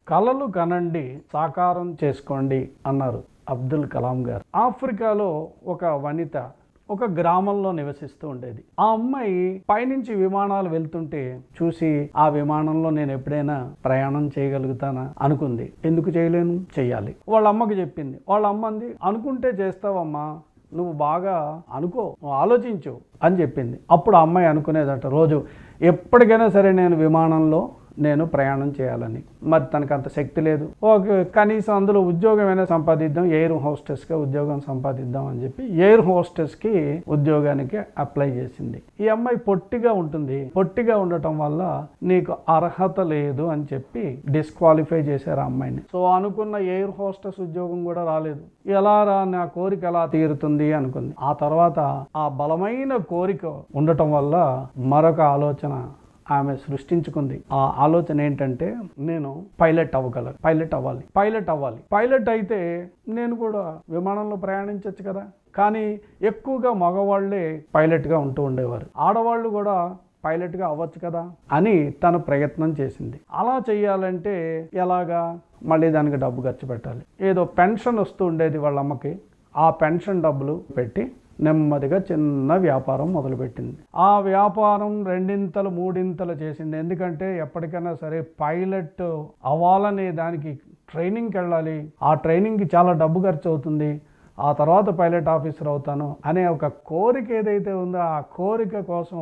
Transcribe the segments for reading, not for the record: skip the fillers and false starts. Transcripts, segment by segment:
కలలు కనండి సాకారం చేసుకోండి అన్నారు అబ్దుల్ కలాం గారు. ఆఫ్రికాలో ఒక వనిత ఒక గ్రామంలో నివసిస్తూ ఉండేది. ఆ అమ్మాయి పైనుంచి విమానాలు వెళ్తుంటే చూసి ఆ విమానంలో నేను ఎప్పుడైనా ప్రయాణం చేయగలుగుతానా అనుకుంది. ఎందుకు చేయలేను, చెయ్యాలి. వాళ్ళ అమ్మకి చెప్పింది. వాళ్ళ అమ్మ అంది, అనుకుంటే చేస్తావమ్మా, నువ్వు బాగా అనుకో, నువ్వు ఆలోచించు అని చెప్పింది. అప్పుడు ఆ అమ్మాయి అనుకునేదట, రోజు ఎప్పటికైనా సరే నేను విమానంలో ప్రయాణం చేయాలని. మరి తనకు అంత శక్తి లేదు. కనీసం అందులో ఉద్యోగమైనా సంపాదిద్దాం, ఎయిర్ హోస్టెస్గా ఉద్యోగం సంపాదిద్దాం అని చెప్పి ఎయిర్ హోస్టెస్కి ఉద్యోగానికి అప్లై చేసింది. ఈ అమ్మాయి పొట్టిగా ఉంటుంది. పొట్టిగా ఉండటం వల్ల నీకు అర్హత లేదు అని చెప్పి డిస్క్వాలిఫై చేశారు ఆ అమ్మాయిని. సో అనుకున్న ఎయిర్ హోస్టెస్ ఉద్యోగం కూడా రాలేదు. ఎలా రా, నా కోరిక ఎలా తీరుతుంది అనుకుంది. ఆ తర్వాత ఆ బలమైన కోరిక ఉండటం వల్ల మరొక ఆలోచన ఆమె సృష్టించుకుంది. ఆ ఆలోచన ఏంటంటే, నేను పైలట్ అవ్వాలి. పైలట్ అయితే నేను కూడా విమానంలో ప్రయాణించవచ్చు కదా. కానీ ఎక్కువగా మగవాళ్లే పైలట్గా ఉంటూ ఉండేవారు. ఆడవాళ్ళు కూడా పైలట్గా అవ్వచ్చు కదా అని తను ప్రయత్నం చేసింది. అలా చెయ్యాలంటే ఎలాగా, మళ్ళీ దానికి డబ్బు ఖర్చు పెట్టాలి. ఏదో పెన్షన్ వస్తూ ఉండేది వాళ్ళ అమ్మకి. ఆ పెన్షన్ డబ్బులు పెట్టి నెమ్మదిగా చిన్న వ్యాపారం మొదలుపెట్టింది. ఆ వ్యాపారం రెండింతలు మూడింతలు చేసింది. ఎందుకంటే ఎప్పటికైనా సరే పైలట్ అవ్వాలనే దానికి ట్రైనింగ్కి వెళ్ళాలి. ఆ ట్రైనింగ్కి చాలా డబ్బు ఖర్చు అవుతుంది. ఆ తర్వాత పైలట్ ఆఫీసర్ అవుతాను అనే ఒక కోరిక ఏదైతే ఉందో, ఆ కోరిక కోసం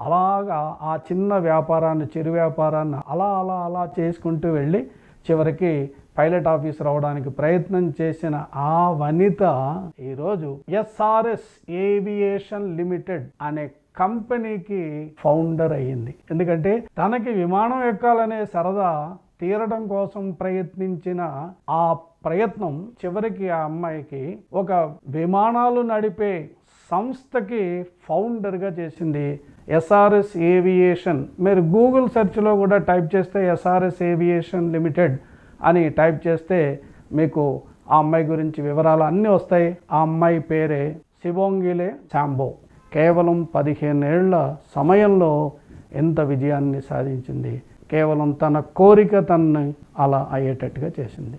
అలాగా ఆ చిన్న వ్యాపారాన్ని, చిరు వ్యాపారాన్ని అలా అలా అలా చేసుకుంటూ వెళ్ళి చివరికి పైలట్ ఆఫీసర్ అవడానికి ప్రయత్నం చేసిన ఆ వనిత ఈరోజు SRS ఏవియేషన్ లిమిటెడ్ అనే కంపెనీకి ఫౌండర్ అయ్యింది. ఎందుకంటే తనకి విమానం ఎక్కాలనే సరదా తీరడం కోసం ప్రయత్నించిన ఆ ప్రయత్నం చివరికి ఆ అమ్మాయికి ఒక విమానాలు నడిపే సంస్థకి ఫౌండర్గా చేసింది. SRS ఏవియేషన్, మీరు గూగుల్ సెర్చ్లో కూడా టైప్ చేస్తే SRS ఏవియేషన్ లిమిటెడ్ అని టైప్ చేస్తే మీకు ఆ అమ్మాయి గురించి వివరాలు అన్నీ వస్తాయి. ఆ అమ్మాయి పేరే సిబోంగిలే శాంబో. కేవలం 15 ఏళ్ల సమయంలో ఎంత విజయాన్ని సాధించింది. కేవలం తన కోరిక తనని అలా అయ్యేటట్టుగా చేసింది.